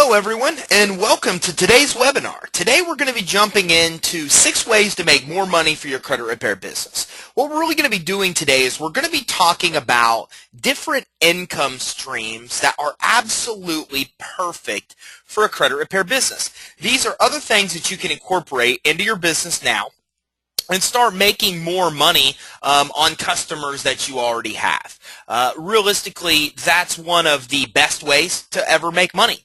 Hello everyone, and welcome to today's webinar. Today we're going to be jumping into 6 ways to make more money for your credit repair business. What we're really going to be doing today is we're going to be talking about different income streams that are absolutely perfect for a credit repair business. These are other things that you can incorporate into your business now and start making more money on customers that you already have. Realistically, that's one of the best ways to ever make money.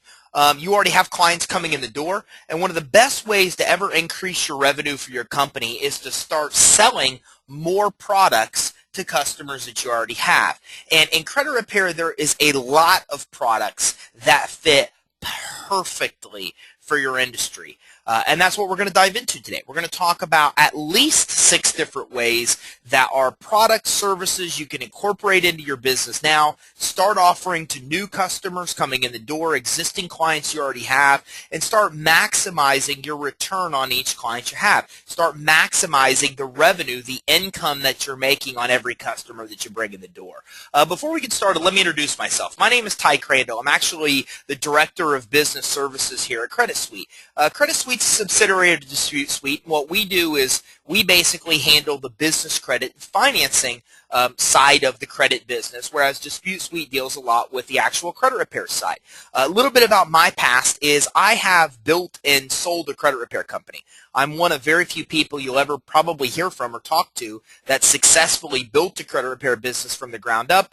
You already have clients coming in the door, and one of the best ways to ever increase your revenue for your company is to start selling more products to customers that you already have. And in credit repair, there is a lot of products that fit perfectly for your industry. And that's what we're going to dive into today. We're going to talk about at least 6 different ways that are product services you can incorporate into your business now, start offering to new customers coming in the door, existing clients you already have, and start maximizing your return on each client you have. Start maximizing the revenue, the income that you're making on every customer that you bring in the door. Before we get started, let me introduce myself. My name is Ty Crandall. I'm actually the Director of Business Services here at Credit Suite. Credit Suite's a subsidiary of Dispute Suite. What we do is we basically handle the business credit and financing side of the credit business, whereas Dispute Suite deals a lot with the actual credit repair side. A little bit about my past is I have built and sold a credit repair company. I'm one of very few people you'll ever probably hear from or talk to that successfully built a credit repair business from the ground up,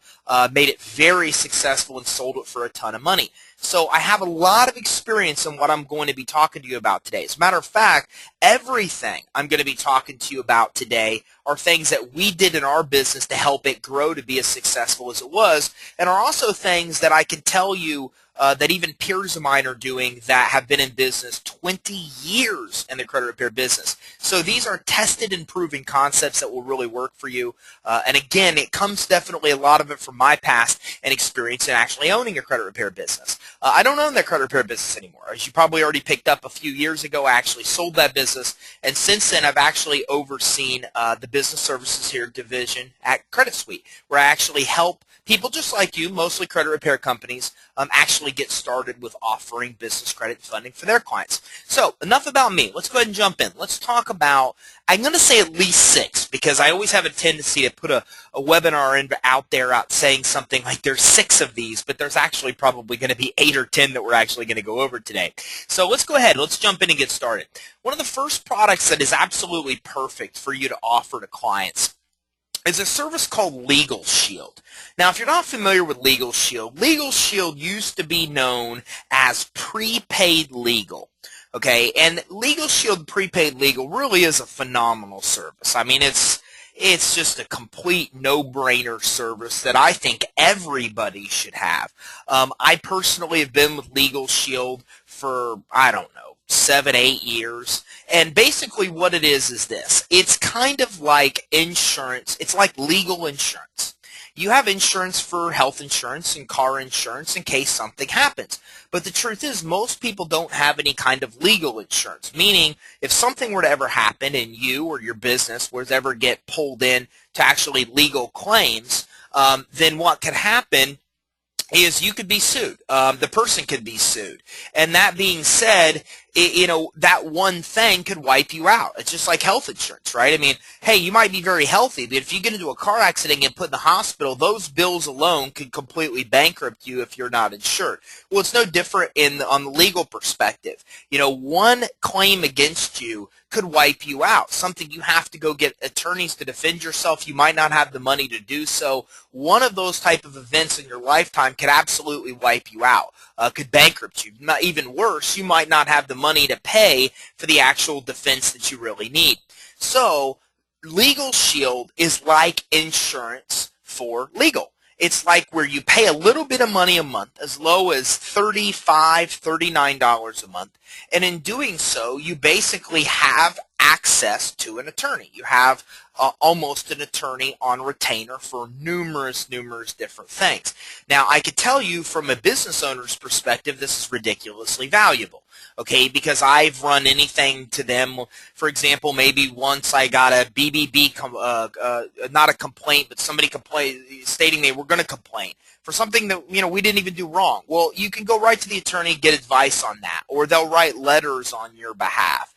made it very successful, and sold it for a ton of money. So I have a lot of experience in what I'm going to be talking to you about today. As a matter of fact, everything I'm going to be talking to you about today are things that we did in our business to help it grow to be as successful as it was, and are also things that I can tell you that even peers of mine are doing that have been in business 20 years in the credit repair business. So these are tested and proven concepts that will really work for you. And again, it comes definitely a lot of it from my past and experience in actually owning a credit repair business. I don't own that credit repair business anymore. As you probably already picked up a few years ago, I actually sold that business. And since then, I've actually overseen the business services here division at Credit Suite, where I actually help people just like you, mostly credit repair companies, actually get started with offering business credit funding for their clients. So enough about me. Let's go ahead and jump in. Let's talk about, I'm going to say at least 6, because I always have a tendency to put a webinar out there saying something like there's 6 of these, but there's actually probably going to be 8 or 10 that we're actually going to go over today. So let's go ahead. Let's jump in and get started. One of the first products that is absolutely perfect for you to offer to clients is a service called Legal Shield. Now, if you're not familiar with Legal Shield used to be known as prepaid legal. Okay, and Legal Shield prepaid legal really is a phenomenal service. I mean, it's just a complete no-brainer service that I think everybody should have. I personally have been with Legal Shield for, I don't know, 7, 8 years. And basically what it is this. It's kind of like insurance. It's like legal insurance. You have insurance for health insurance and car insurance in case something happens. But the truth is most people don't have any kind of legal insurance, meaning if something were to ever happen and you or your business was ever get pulled in to actually legal claims, then what could happen is you could be sued. The person could be sued. And that being said, that one thing could wipe you out. It's just like health insurance, right? I mean, hey, you might be very healthy, but if you get into a car accident and get put in the hospital, those bills alone could completely bankrupt you if you're not insured. Well, it's no different on the legal perspective. One claim against you could wipe you out. Something you have to go get attorneys to defend yourself. You might not have the money to do so. One of those type of events in your lifetime could absolutely wipe you out, could bankrupt you. Not even worse, you might not have the money to pay for the actual defense that you really need. So Legal Shield is like insurance for legal. It's like where you pay a little bit of money a month, as low as $35, $39 a month, and in doing so, you basically have access to an attorney. You have almost an attorney on retainer for numerous different things. Now, I could tell you from a business owner's perspective, this is ridiculously valuable. Okay, because I've run anything to them. For example, maybe once I got a BBB, not a complaint, but somebody complained stating they were going to complain for something that, we didn't even do wrong. Well, you can go right to the attorney, get advice on that, or they'll write letters on your behalf.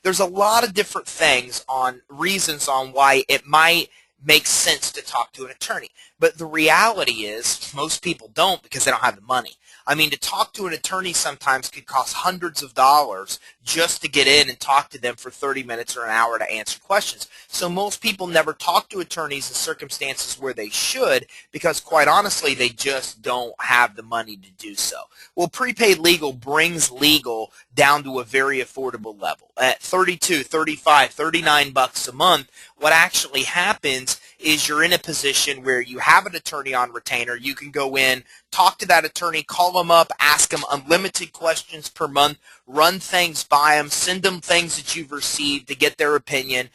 There's a lot of different things on reasons on why it might make sense to talk to an attorney. But the reality is most people don't because they don't have the money. I mean, to talk to an attorney sometimes could cost hundreds of dollars just to get in and talk to them for 30 minutes or an hour to answer questions. So most people never talk to attorneys in circumstances where they should because, quite honestly, they just don't have the money to do so. Well, prepaid legal brings legal down to a very affordable level. At $32, $35, $39 a month, what actually happens is you're in a position where you have an attorney on retainer. You can go in, talk to that attorney, call them up, ask them unlimited questions per month, run things by them, send them things that you've received to get their opinion.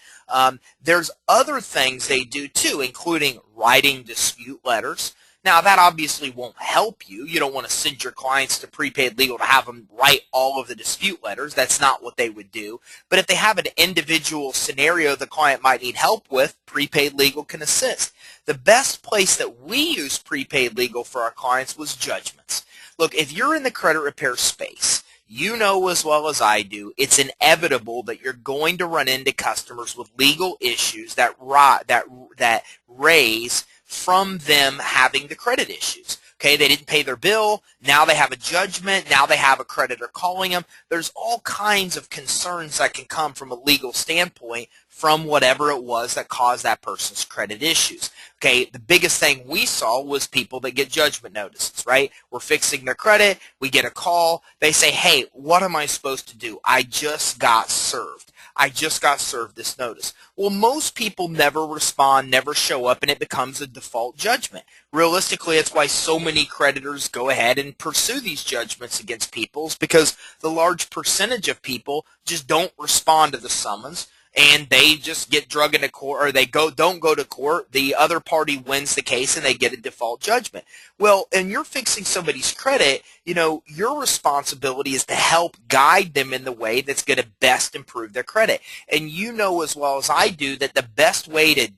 There's other things they do too, including writing dispute letters. Now, that obviously won't help you. You don't want to send your clients to prepaid legal to have them write all of the dispute letters. That's not what they would do. But if they have an individual scenario the client might need help with, prepaid legal can assist. The best place that we use prepaid legal for our clients was judgments. Look, if you're in the credit repair space, you know as well as I do, it's inevitable that you're going to run into customers with legal issues that raise from them having the credit issues. Okay, they didn't pay their bill, now they have a judgment, now they have a creditor calling them. There's all kinds of concerns that can come from a legal standpoint from whatever it was that caused that person's credit issues. Okay, the biggest thing we saw was people that get judgment notices, right? We're fixing their credit, we get a call, they say, hey, what am I supposed to do? I just got served. I just got served this notice. Well, most people never respond, never show up, and it becomes a default judgment. Realistically, it's why so many creditors go ahead and pursue these judgments against people, because the large percentage of people just don't respond to the summons, and they just get drug into court, or they don't go to court. The other party wins the case, and they get a default judgment. Well, and you're fixing somebody's credit, your responsibility is to help guide them in the way that's going to best improve their credit. And you know as well as I do that the best way to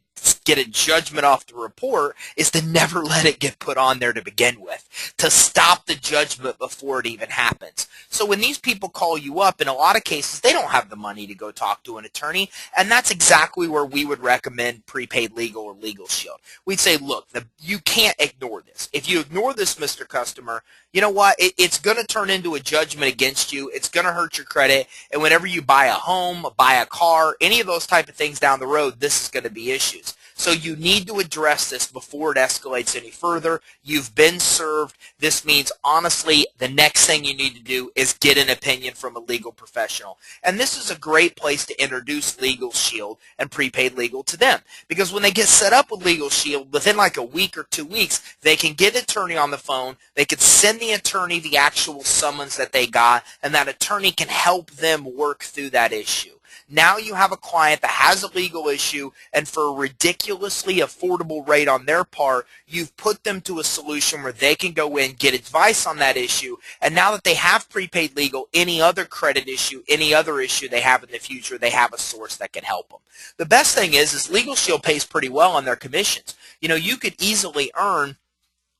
get a judgment off the report is to never let it get put on there to begin with, to stop the judgment before it even happens. So when these people call you up, in a lot of cases, they don't have the money to go talk to an attorney, and that's exactly where we would recommend prepaid legal or Legal Shield. We'd say, look, you can't ignore this. If you ignore this, Mr. Customer, you know what? It's going to turn into a judgment against you. It's going to hurt your credit, and whenever you buy a home, buy a car, any of those type of things down the road, this is going to be issues. So you need to address this before it escalates any further. You've been served. This means, honestly, the next thing you need to do is get an opinion from a legal professional. And this is a great place to introduce Legal Shield and prepaid legal to them. Because when they get set up with Legal Shield, within like a week or 2 weeks, they can get an attorney on the phone. They can send the attorney the actual summons that they got, and that attorney can help them work through that issue. Now you have a client that has a legal issue, and for a ridiculously affordable rate on their part, you've put them to a solution where they can go in, get advice on that issue, and now that they have prepaid legal, any other credit issue, any other issue they have in the future, they have a source that can help them. The best thing is Legal Shield pays pretty well on their commissions. You could easily earn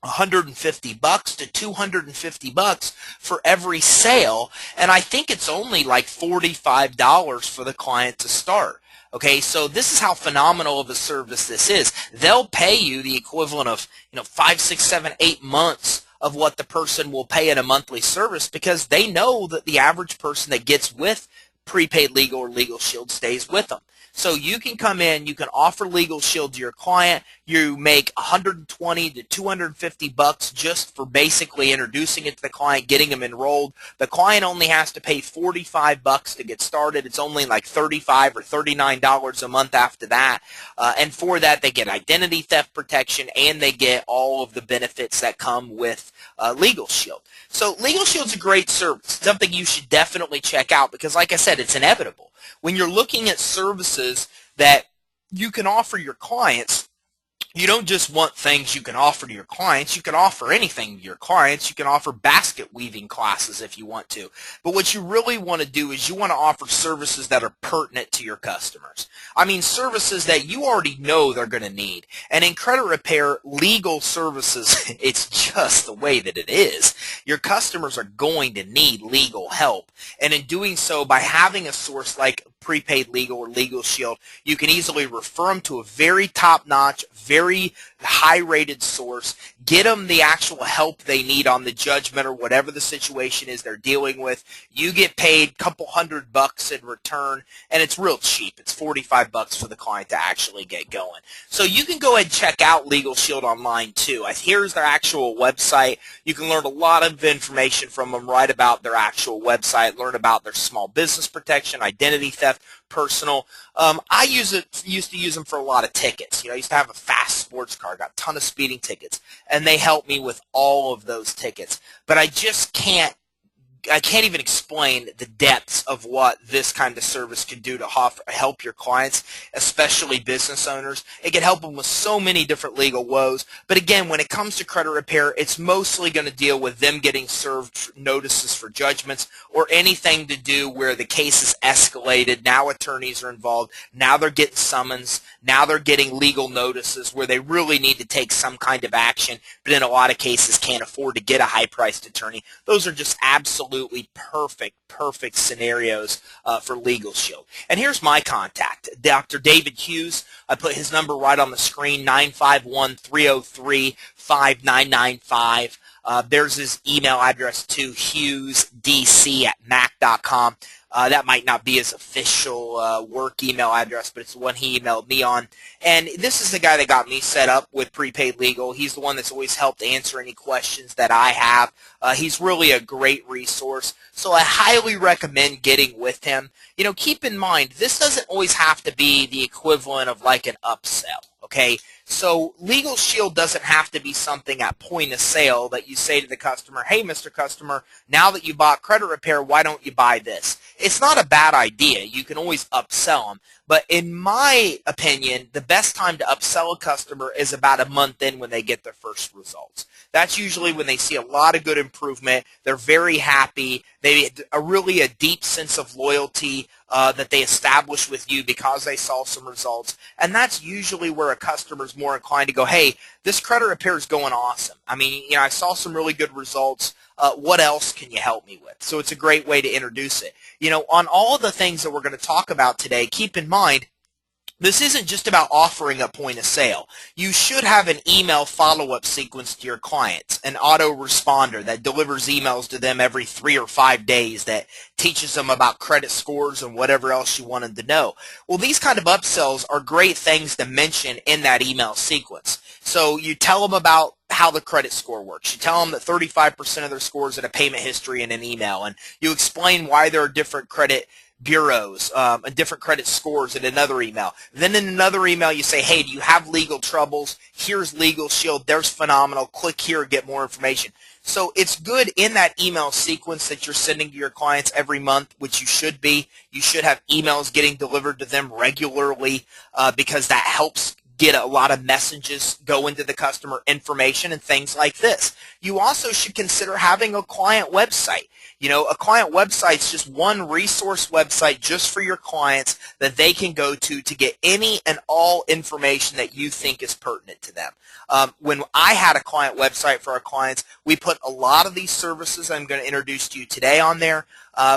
$150 to $250 for every sale, and I think it's only like $45 for the client to start. Okay, so this is how phenomenal of a service this is. They'll pay you the equivalent of 5, 6, 7, 8 months of what the person will pay in a monthly service, because they know that the average person that gets with prepaid legal or Legal Shield stays with them. So you can come in, you can offer Legal Shield to your client. You make $120 to $250 just for basically introducing it to the client, getting them enrolled. The client only has to pay $45 to get started. It's only like $35 or $39 a month after that. And for that, they get identity theft protection, and they get all of the benefits that come with Legal Shield. So Legal Shield's a great service, something you should definitely check out, because like I said, it's inevitable. When you're looking at services that you can offer your clients, You don't just want things you can offer to your clients. You can offer anything to your clients. You can offer basket weaving classes if you want to. But what you really want to do is you want to offer services that are pertinent to your customers. I mean, services that you already know they're going to need. And in credit repair, legal services, it's just the way that it is. Your customers are going to need legal help. And in doing so, by having a source like Prepaid Legal or Legal Shield, you can easily refer them to a very top-notch, very high-rated source, get them the actual help they need on the judgment or whatever the situation is they're dealing with. You get paid a couple $100 in return, and it's real cheap. It's $45 for the client to actually get going. So you can go ahead and check out Legal Shield online too. Here's their actual website. You can learn a lot of information from them right about their actual website, learn about their small business protection, identity theft, personal. I used to use them for a lot of tickets. You know, I used to have a fast sports car, got a ton of speeding tickets, and they helped me with all of those tickets. But I can't even explain the depths of what this kind of service can do to help your clients, especially business owners. It can help them with so many different legal woes. But again, when it comes to credit repair, it's mostly going to deal with them getting served notices for judgments or anything to do where the case is escalated. Now attorneys are involved. Now they're getting summons. Now they're getting legal notices where they really need to take some kind of action, but in a lot of cases can't afford to get a high-priced attorney. Those are just absolutely perfect scenarios for Legal Shield. And here's my contact, Dr. David Hughes. I put his number right on the screen, 951-303-5995. There's his email address too, hughesdc@mac.com. That might not be his official work email address, but it's the one he emailed me on. And this is the guy that got me set up with Prepaid Legal. He's the one that's always helped answer any questions that I have. He's really a great resource, so I highly recommend getting with him. You know, keep in mind, this doesn't always have to be the equivalent of like an upsell. Okay, so Legal Shield doesn't have to be something at point of sale that you say to the customer, hey, Mr. Customer, now that you bought credit repair, why don't you buy this? It's not a bad idea. You can always upsell them. But in my opinion, the best time to upsell a customer is about a month in when they get their first results. That's usually when they see a lot of good improvement. They're very happy. They are really a deep sense of loyalty that they establish with you because they saw some results. And that's usually where a customer's more inclined to go, hey, this credit repair is going awesome. I mean, you know, I saw some really good results. What else can you help me with? So it's a great way to introduce it. You know, on all of the things that we're going to talk about today, keep in mind, this isn't just about offering a point of sale. You should have an email follow-up sequence to your clients, an autoresponder that delivers emails to them every 3 or 5 days that teaches them about credit scores and whatever else you want them to know. Well, these kind of upsells are great things to mention in that email sequence. So you tell them about how the credit score works. You tell them that 35% of their scores in a payment history in an email, and you explain why there are different credit bureaus and different credit scores in another email. Then in another email you say, hey, do you have legal troubles? Here's Legal Shield. There's phenomenal. Click here to get more information. So it's good in that email sequence that you're sending to your clients every month, which you should be. You should have emails getting delivered to them regularly because that helps get a lot of messages go into the customer information and things like this. You also should consider having a client website. You know, a client website is just one resource website just for your clients that they can go to get any and all information that you think is pertinent to them. When I had a client website for our clients, we put a lot of these services I'm going to introduce to you today on there.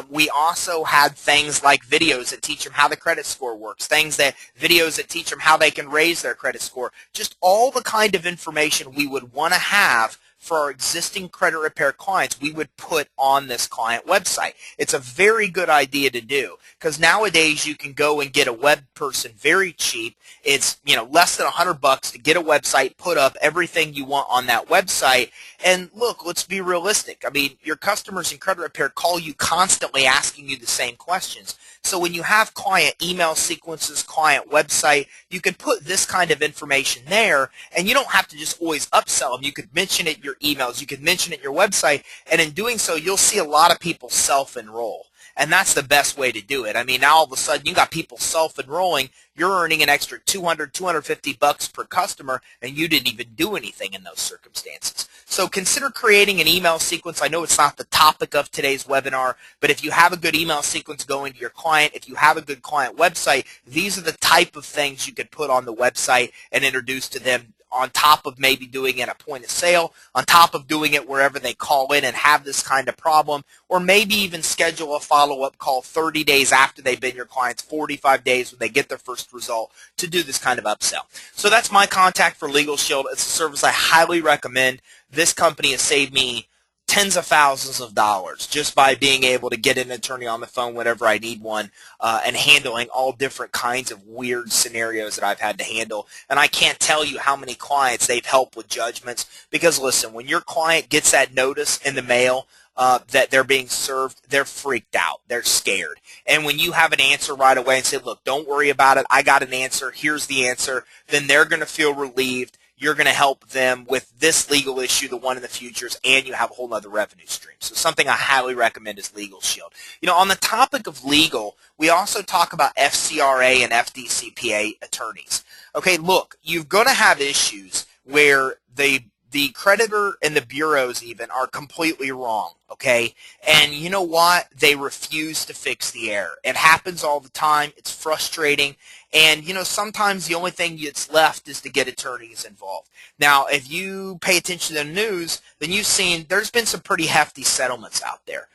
We also had things like videos that teach them how the credit score works, videos that teach them how they can raise their credit score, just all the kind of information we would want to have for our existing credit repair clients we would put on this client website. It's a very good idea to do because nowadays you can go and get a web person very cheap. It's, you know, less than $100 to get a website, put up everything you want on that website. And look, let's be realistic. I mean, your customers in credit repair call you constantly asking you the same questions. So when you have client email sequences, client website, you can put this kind of information there, and you don't have to just always upsell them. You could mention it in your emails. You could mention it in your website, and in doing so, you'll see a lot of people self-enroll. And that's the best way to do it. I mean, now all of a sudden you got people self-enrolling. You're earning an extra $200 per customer, and you didn't even do anything in those circumstances. So consider creating an email sequence. I know it's not the topic of today's webinar, but if you have a good email sequence going to your client, if you have a good client website, these are the type of things you could put on the website and introduce to them, on top of maybe doing it at point of sale, on top of doing it wherever they call in and have this kind of problem, or maybe even schedule a follow-up call 30 days after they've been your clients, 45 days when they get their first result, to do this kind of upsell. So that's my contact for Legal Shield. It's a service I highly recommend. This company has saved me tens of thousands of dollars just by being able to get an attorney on the phone whenever I need one, and handling all different kinds of weird scenarios that I've had to handle. And I can't tell you how many clients they've helped with judgments, because listen, when your client gets that notice in the mail that they're being served, they're freaked out. They're scared. And when you have an answer right away and say, look, don't worry about it, I got an answer, here's the answer, then they're going to feel relieved. You're going to help them with this legal issue, the one in the futures, and you have a whole other revenue stream. So something I highly recommend is Legal Shield. You know, on the topic of legal, we also talk about FCRA and FDCPA attorneys. Okay, look, you're going to have issues where the creditor and the bureaus even are completely wrong, okay? And you know what? They refuse to fix the error. It happens all the time. It's frustrating. And, you know, sometimes the only thing that's left is to get attorneys involved. Now, if you pay attention to the news, then you've seen there's been some pretty hefty settlements out there.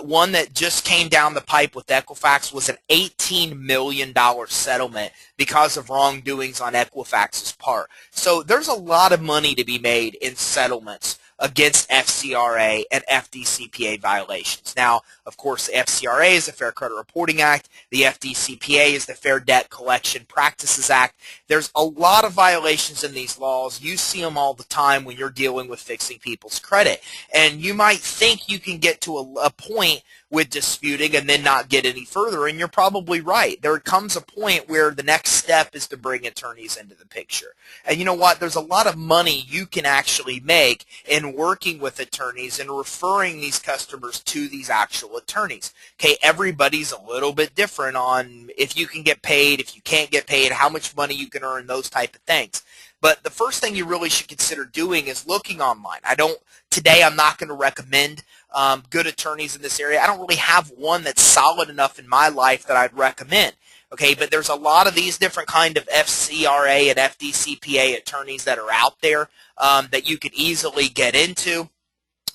One that just came down the pipe with Equifax was an $18 million settlement because of wrongdoings on Equifax's part. So there's a lot of money to be made in settlements against FCRA and FDCPA violations. Now, of course, the FCRA is the Fair Credit Reporting Act. The FDCPA is the Fair Debt Collection Practices Act. There's a lot of violations in these laws. You see them all the time when you're dealing with fixing people's credit. And you might think you can get to a point with disputing and then not get any further, and you're probably right. There comes a point where the next step is to bring attorneys into the picture. And you know what? There's a lot of money you can actually make in working with attorneys and referring these customers to these actual attorneys. Okay, everybody's a little bit different on if you can get paid, if you can't get paid, how much money you can earn, those type of things. But the first thing you really should consider doing is looking online. Today I'm not going to recommend good attorneys in this area. I don't really have one that's solid enough in my life that I'd recommend. Okay, but there's a lot of these different kind of FCRA and FDCPA attorneys that are out there that you could easily get into.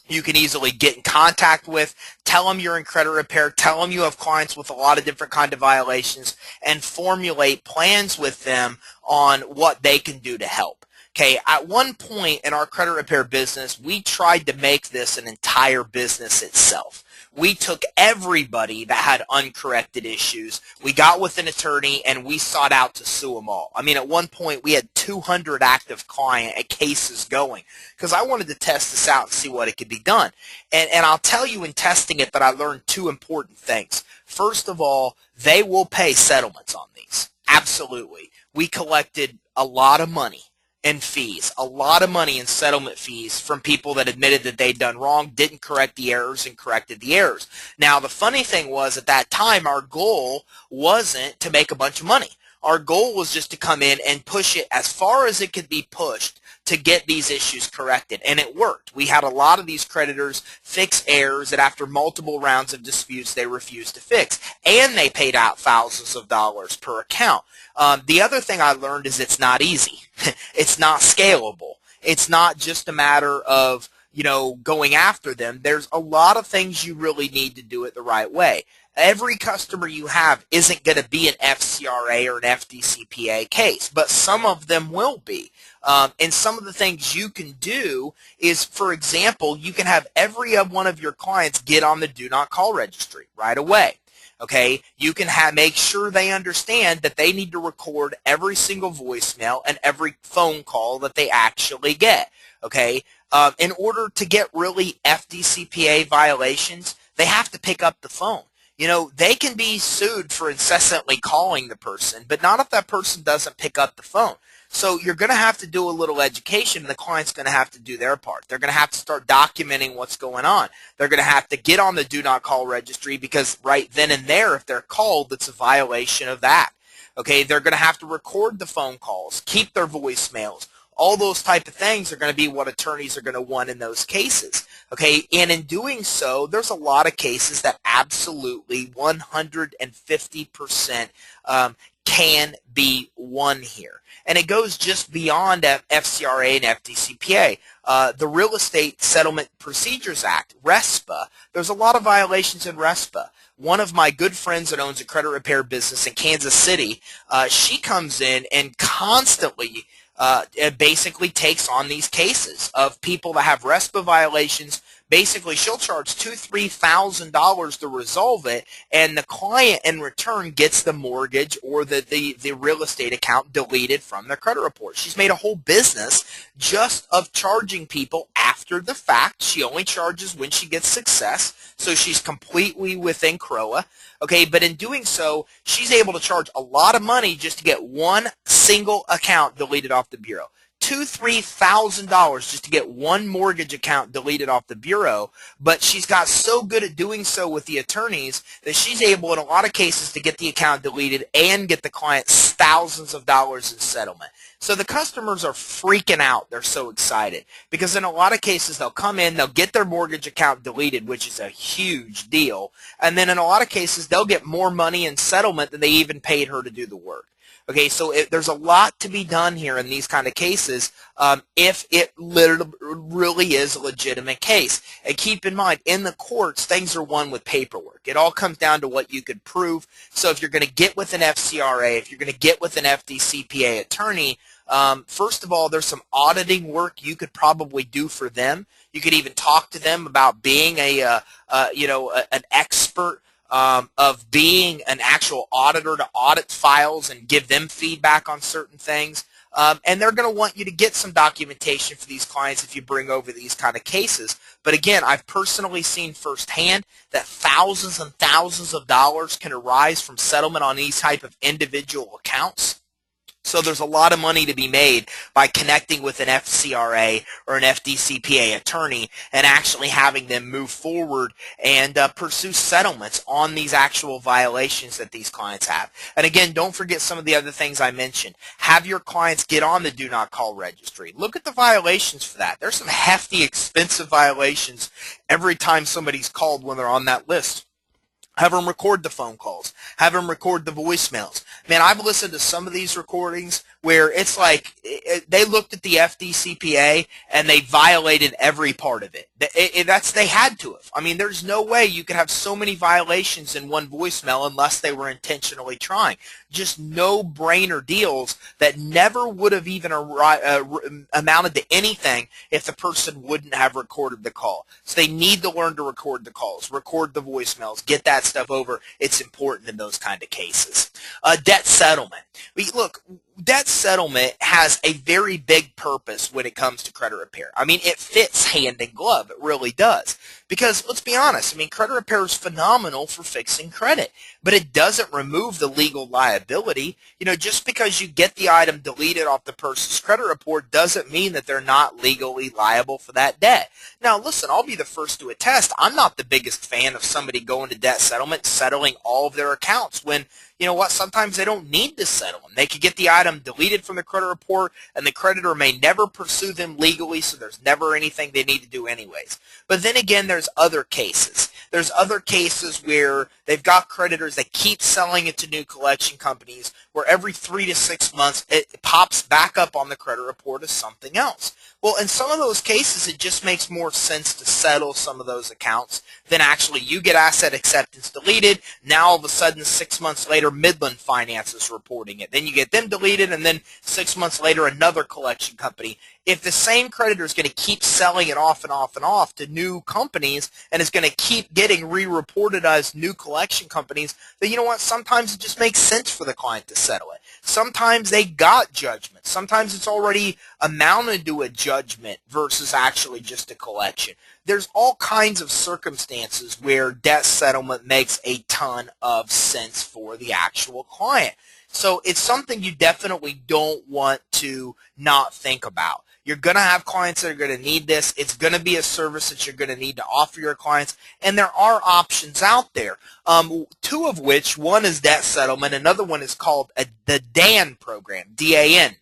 You can easily get in contact with, tell them you're in credit repair, tell them you have clients with a lot of different kind of violations, and formulate plans with them on what they can do to help. Okay, at one point in our credit repair business, we tried to make this an entire business itself. We took everybody that had uncorrected issues, we got with an attorney, and we sought out to sue them all. I mean, at one point, we had 200 active client cases going because I wanted to test this out and see what it could be done. And I'll tell you in testing it that I learned two important things. First of all, they will pay settlements on these. Absolutely. We collected a lot of money in fees, a lot of money in settlement fees from people that admitted that they'd done wrong, didn't correct the errors, and corrected the errors. Now, the funny thing was at that time, our goal wasn't to make a bunch of money. Our goal was just to come in and push it as far as it could be pushed to get these issues corrected, and it worked. We had a lot of these creditors fix errors that after multiple rounds of disputes they refused to fix, and they paid out thousands of dollars per account. The other thing I learned is it's not easy. It's not scalable. It's not just a matter of, you know, going after them. There's a lot of things you really need to do it the right way. Every customer you have isn't going to be an FCRA or an FDCPA case, but some of them will be. And some of the things you can do is, for example, you can have every one of your clients get on the do not call registry right away. Okay, you can make sure they understand that they need to record every single voicemail and every phone call that they actually get. Okay, in order to get really FDCPA violations, they have to pick up the phone. You know, they can be sued for incessantly calling the person, but not if that person doesn't pick up the phone. So you're going to have to do a little education, and the client's going to have to do their part. They're going to have to start documenting what's going on. They're going to have to get on the do not call registry, because right then and there, if they're called, it's a violation of that. Okay, they're going to have to record the phone calls, keep their voicemails. All those type of things are going to be what attorneys are going to want in those cases. Okay, and in doing so, there's a lot of cases that absolutely 150% can be won here. And it goes just beyond FCRA and FDCPA. The Real Estate Settlement Procedures Act, RESPA, there's a lot of violations in RESPA. One of my good friends that owns a credit repair business in Kansas City, she comes in and constantly it basically takes on these cases of people that have RESPA violations. Basically, she'll charge $2,000–3,000 to resolve it, and the client in return gets the mortgage or the real estate account deleted from their credit report. She's made a whole business just of charging people after the fact. She only charges when she gets success, so she's completely within CROA. Okay, but in doing so, she's able to charge a lot of money just to get one single account deleted off the bureau. $2,000–3,000 just to get one mortgage account deleted off the bureau, but she's got so good at doing so with the attorneys that she's able in a lot of cases to get the account deleted and get the client thousands of dollars in settlement. So the customers are freaking out. They're so excited because in a lot of cases they'll come in, they'll get their mortgage account deleted, which is a huge deal, and then in a lot of cases they'll get more money in settlement than they even paid her to do the work. Okay, so there's a lot to be done here in these kind of cases if it really is a legitimate case. And keep in mind, in the courts, things are won with paperwork. It all comes down to what you could prove. So if you're going to get with an FCRA, if you're going to get with an FDCPA attorney, first of all, there's some auditing work you could probably do for them. You could even talk to them about being an expert of being an actual auditor to audit files and give them feedback on certain things. And they're going to want you to get some documentation for these clients if you bring over these kind of cases. But again, I've personally seen firsthand that thousands and thousands of dollars can arise from settlement on these type of individual accounts. So there's a lot of money to be made by connecting with an FCRA or an FDCPA attorney and actually having them move forward and pursue settlements on these actual violations that these clients have. And again, don't forget some of the other things I mentioned. Have your clients get on the Do Not Call registry. Look at the violations for that. There's some hefty, expensive violations every time somebody's called when they're on that list. Have them record the phone calls. Have them record the voicemails. Man, I've listened to some of these recordings where it's like they looked at the FDCPA and they violated every part of it. They had to have. I mean, there's no way you could have so many violations in one voicemail unless they were intentionally trying. Just no-brainer deals that never would have even amounted to anything if the person wouldn't have recorded the call. So they need to learn to record the calls, record the voicemails, get that stuff over. It's important in those kind of cases. Debt settlement. Look, debt settlement has a very big purpose when it comes to credit repair. I mean, it fits hand in glove. It really does. Because let's be honest, I mean, credit repair is phenomenal for fixing credit, but it doesn't remove the legal liability. You know, just because you get the item deleted off the person's credit report doesn't mean that they're not legally liable for that debt. Now, listen, I'll be the first to attest, I'm not the biggest fan of somebody going to debt settlement, settling all of their accounts when, you know what, sometimes they don't need to settle them. They could get the item deleted from the credit report and the creditor may never pursue them legally, so there's never anything they need to do anyways. But then again, there's other cases. There's other cases where they've got creditors that keep selling it to new collection companies where every 3 to 6 months it pops back up on the credit report as something else. Well, in some of those cases, it just makes more sense to settle some of those accounts than actually you get asset acceptance deleted. Now, all of a sudden, 6 months later, Midland Finance is reporting it. Then you get them deleted, and then 6 months later, another collection company. If the same creditor is going to keep selling it off and off and off to new companies and is going to keep getting re-reported as new collection companies, then you know what? Sometimes it just makes sense for the client to settle it. Sometimes they got judgment. Sometimes it's already amounted to a judgment versus actually just a collection. There's all kinds of circumstances where debt settlement makes a ton of sense for the actual client. So it's something you definitely don't want to not think about. You're going to have clients that are going to need this. It's going to be a service that you're going to need to offer your clients, and there are options out there. Two of which, one is debt settlement, another one is called the DAN program, DAN.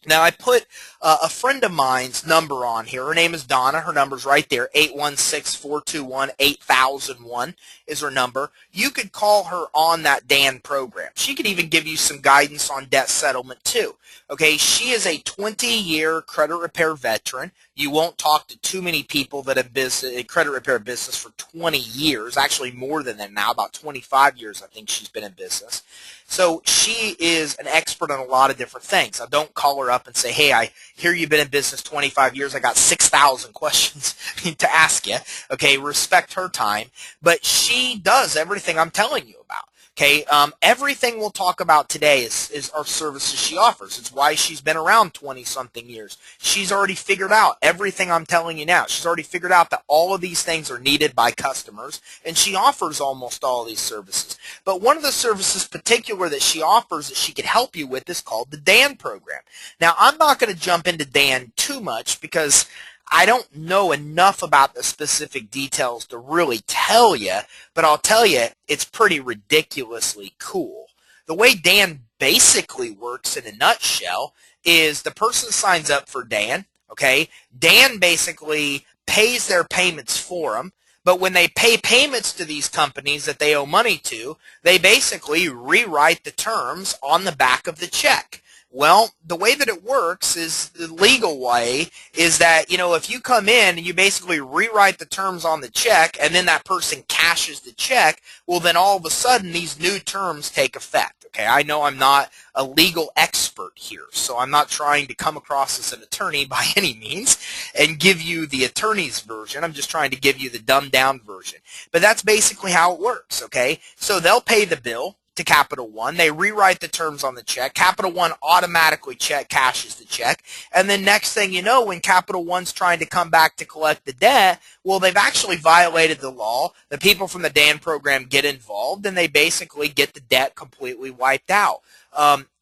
Now, I put a friend of mine's number on here. Her name is Donna. Her number's right there, 816-421-8001 is her number. You could call her on that DAN program. She could even give you some guidance on debt settlement, too. Okay, she is a 20-year credit repair veteran. You won't talk to too many people that have been in credit repair business for 20 years, actually more than that now, about 25 years I think she's been in business. So she is an expert on a lot of different things. I don't call her up and say, hey, I hear you've been in business 25 years. I got 6,000 questions to ask you. Okay, respect her time. But she does everything I'm telling you about. Okay, everything we'll talk about today is our services she offers. It's why she's been around 20-something years. She's already figured out everything I'm telling you now. She's already figured out that all of these things are needed by customers, and she offers almost all of these services. But one of the services particular that she offers that she can help you with is called the DAN program. Now, I'm not going to jump into DAN too much because I don't know enough about the specific details to really tell you, but I'll tell you it's pretty ridiculously cool. The way DAN basically works in a nutshell is the person signs up for DAN, okay? DAN basically pays their payments for them, but when they pay payments to these companies that they owe money to, they basically rewrite the terms on the back of the check. Well, the way that it works is the legal way is that, if you come in and you basically rewrite the terms on the check and then that person cashes the check, well, then all of a sudden these new terms take effect. Okay, I know I'm not a legal expert here, so I'm not trying to come across as an attorney by any means and give you the attorney's version. I'm just trying to give you the dumbed down version. But that's basically how it works, okay? So they'll pay the bill to Capital One. They rewrite the terms on the check. Capital One automatically cashes the check. And then next thing you know, when Capital One's trying to come back to collect the debt, well, they've actually violated the law. The people from the DAN program get involved, and they basically get the debt completely wiped out.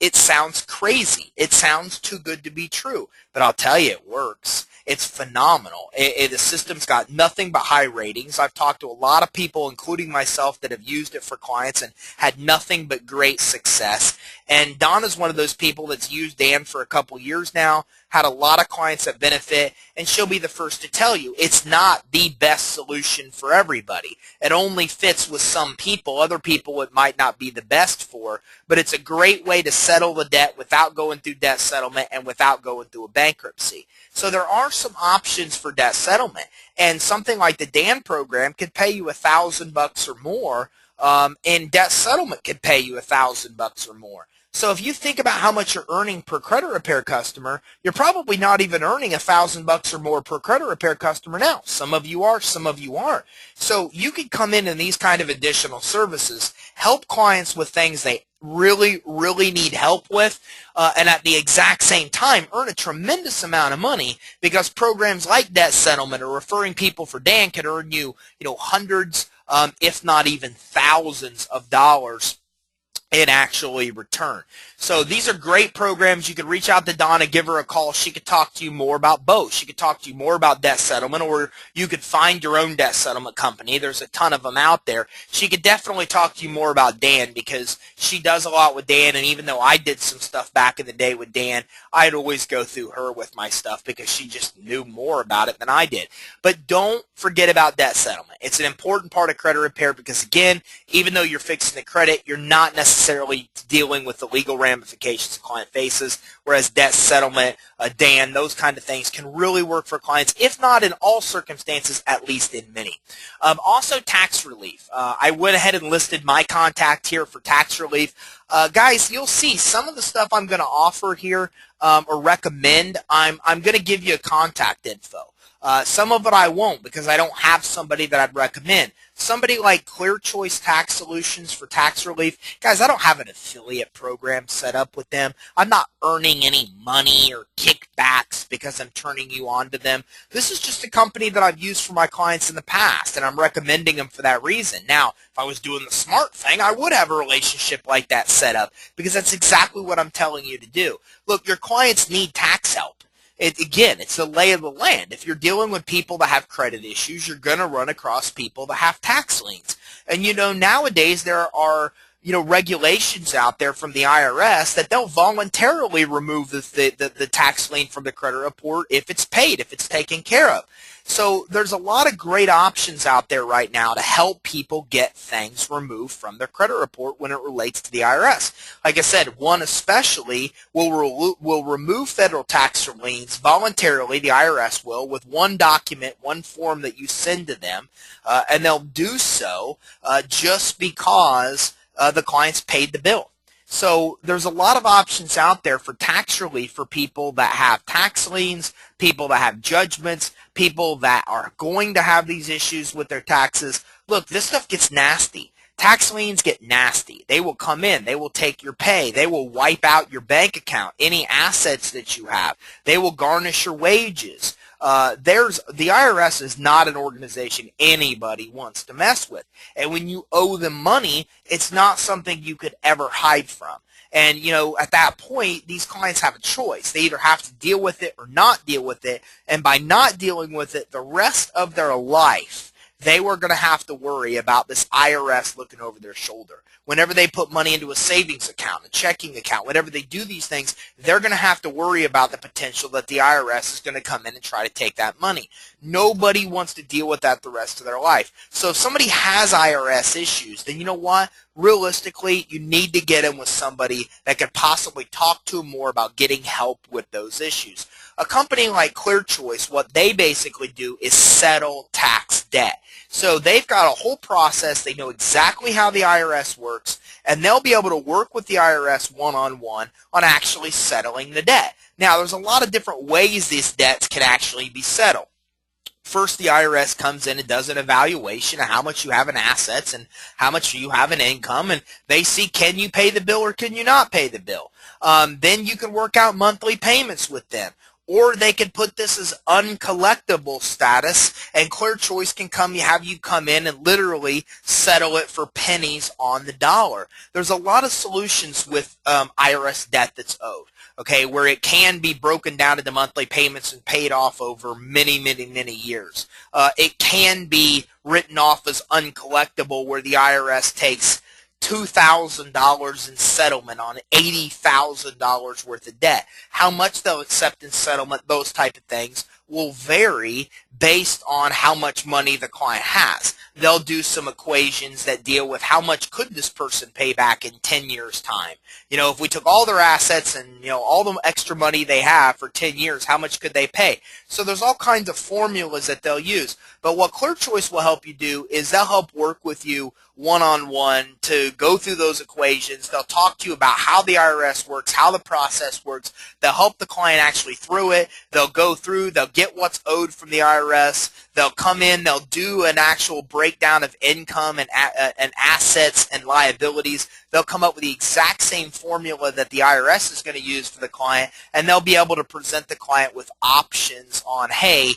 It sounds crazy. It sounds too good to be true. But I'll tell you, it works. It's phenomenal. The system's got nothing but high ratings. I've talked to a lot of people, including myself, that have used it for clients and had nothing but great success. And Donna's one of those people that's used DAN for a couple years now, had a lot of clients that benefit, and she'll be the first to tell you it's not the best solution for everybody. It only fits with some people. Other people it might not be the best for, but it's a great way to settle the debt without going through debt settlement and without going through a bankruptcy. So there are some options for debt settlement, and something like the DAN program could pay you $1,000 or more, and debt settlement could pay you $1,000 or more. So if you think about how much you're earning per credit repair customer, you're probably not even earning $1,000 or more per credit repair customer now. Some of you are, some of you aren't. So you could come in these kind of additional services, help clients with things they really, really need help with, and at the exact same time earn a tremendous amount of money, because programs like debt settlement or referring people for DAN could earn you, hundreds, if not even thousands of dollars in actually return. So these are great programs. You could reach out to Donna, give her a call. She could talk to you more about both. She could talk to you more about debt settlement, or you could find your own debt settlement company. There's a ton of them out there. She could definitely talk to you more about DAN, because she does a lot with DAN, and even though I did some stuff back in the day with DAN, I'd always go through her with my stuff because she just knew more about it than I did. But don't forget about debt settlement. It's an important part of credit repair because, again, even though you're fixing the credit, you're not necessarily dealing with the legal ramifications a client faces, whereas debt settlement, DAN, those kind of things can really work for clients, if not in all circumstances, at least in many. Also, tax relief. I went ahead and listed my contact here for tax relief. Guys, you'll see some of the stuff I'm going to offer here or recommend, I'm going to give you a contact info. Some of it I won't because I don't have somebody that I'd recommend. Somebody like Clear Choice Tax Solutions for tax relief. Guys, I don't have an affiliate program set up with them. I'm not earning any money or kickbacks because I'm turning you on to them. This is just a company that I've used for my clients in the past, and I'm recommending them for that reason. Now, if I was doing the smart thing, I would have a relationship like that set up because that's exactly what I'm telling you to do. Look, your clients need tax help. Again, it's the lay of the land. If you're dealing with people that have credit issues, you're going to run across people that have tax liens. And, nowadays there are, regulations out there from the IRS that they'll voluntarily remove the tax lien from the credit report if it's paid, if it's taken care of. So there's a lot of great options out there right now to help people get things removed from their credit report when it relates to the IRS. Like I said, one especially will remove federal tax liens voluntarily, the IRS will, with one document, one form that you send to them, and they'll do so just because the client's paid the bill. So there's a lot of options out there for tax relief for people that have tax liens, people that have judgments, people that are going to have these issues with their taxes. Look, this stuff gets nasty. Tax liens get nasty. They will come in. They will take your pay. They will wipe out your bank account, any assets that you have. They will garnish your wages. The IRS is not an organization anybody wants to mess with. And when you owe them money, it's not something you could ever hide from. And, at that point, these clients have a choice. They either have to deal with it or not deal with it. And by not dealing with it the rest of their life, they were going to have to worry about this IRS looking over their shoulder. Whenever they put money into a savings account, a checking account, whenever they do these things, they're going to have to worry about the potential that the IRS is going to come in and try to take that money. Nobody wants to deal with that the rest of their life. So if somebody has IRS issues, then you know what? Realistically, you need to get in with somebody that could possibly talk to them more about getting help with those issues. A company like Clear Choice, what they basically do is settle tax debt. So they've got a whole process. They know exactly how the IRS works, and they'll be able to work with the IRS one-on-one on actually settling the debt. Now, there's a lot of different ways these debts can actually be settled. First, the IRS comes in and does an evaluation of how much you have in assets and how much you have in income, and they see, can you pay the bill or can you not pay the bill? Then you can work out monthly payments with them. Or they could put this as uncollectible status, and Clear Choice can have you come in and literally settle it for pennies on the dollar. There's a lot of solutions with IRS debt that's owed, okay, where it can be broken down into monthly payments and paid off over many, many, many years. It can be written off as uncollectible, where the IRS takes $2,000 in settlement on $80,000 worth of debt. How much they'll accept in settlement, those type of things, will vary based on how much money the client has. They'll do some equations that deal with how much could this person pay back in 10 years' time. If we took all their assets and, all the extra money they have for 10 years, how much could they pay? So there's all kinds of formulas that they'll use. But what Clear Choice will help you do is they'll help work with you one-on-one to go through those equations. They'll talk to you about how the IRS works, how the process works. They'll help the client actually through it. They'll go through, they'll get what's owed from the IRS. They'll come in, they'll do an actual breakdown of income and assets and liabilities. They'll come up with the exact same formula that the IRS is going to use for the client, and they'll be able to present the client with options on, hey,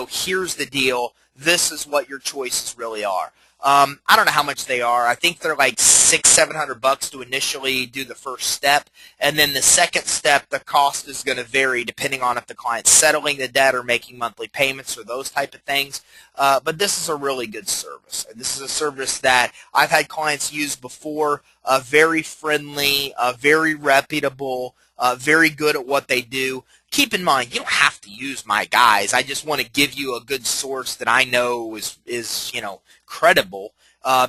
here's the deal. This is what your choices really are. I don't know how much they are. I think they're like $600-700 to initially do the first step, and then the second step, the cost is going to vary depending on if the client's settling the debt or making monthly payments or those type of things. But this is a really good service. This is a service that I've had clients use before. Very friendly, very reputable, very good at what they do. Keep in mind, you don't have to use my guys. I just want to give you a good source that I know is credible.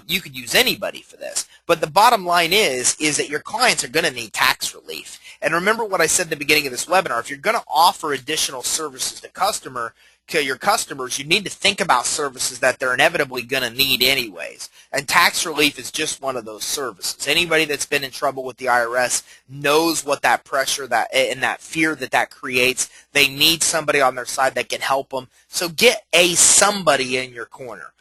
You could use anybody for this. But the bottom line is that your clients are going to need tax relief. And remember what I said at the beginning of this webinar. If you're going to offer additional services to customer, your customers, you need to think about services that they're inevitably going to need anyways. And tax relief is just one of those services. Anybody that's been in trouble with the IRS knows what that pressure that and that fear that creates. They need somebody on their side that can help them. So get somebody in your corner.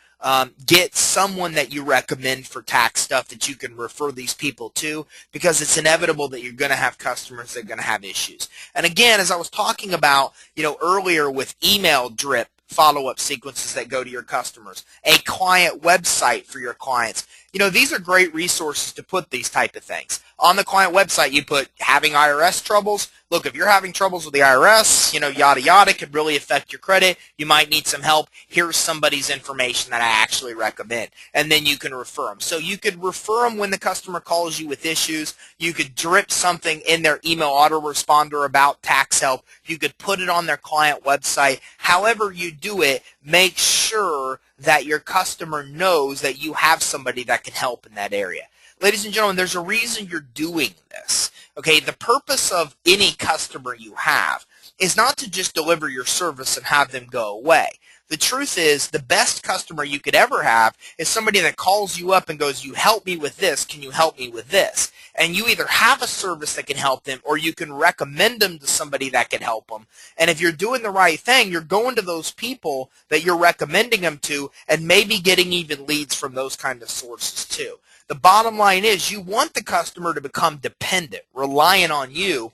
Get someone that you recommend for tax stuff that you can refer these people to, because it's inevitable that you're going to have customers that are going to have issues. And again, as I was talking about, earlier with email drip follow-up sequences that go to your customers, a client website for your clients. These are great resources to put these type of things. On the client website, you put having IRS troubles. Look, if you're having troubles with the IRS, yada, yada, could really affect your credit. You might need some help. Here's somebody's information that I actually recommend. And then you can refer them. So you could refer them when the customer calls you with issues. You could drip something in their email autoresponder about tax help. You could put it on their client website. However you do it, make sure that your customer knows that you have somebody that can help in that area. Ladies and gentlemen, there's a reason you're doing this. Okay, the purpose of any customer you have is not to just deliver your service and have them go away. The truth is, the best customer you could ever have is somebody that calls you up and goes, you help me with this, can you help me with this? And you either have a service that can help them, or you can recommend them to somebody that can help them. And if you're doing the right thing, you're going to those people that you're recommending them to and maybe getting even leads from those kind of sources too. The bottom line is, you want the customer to become dependent, reliant on you,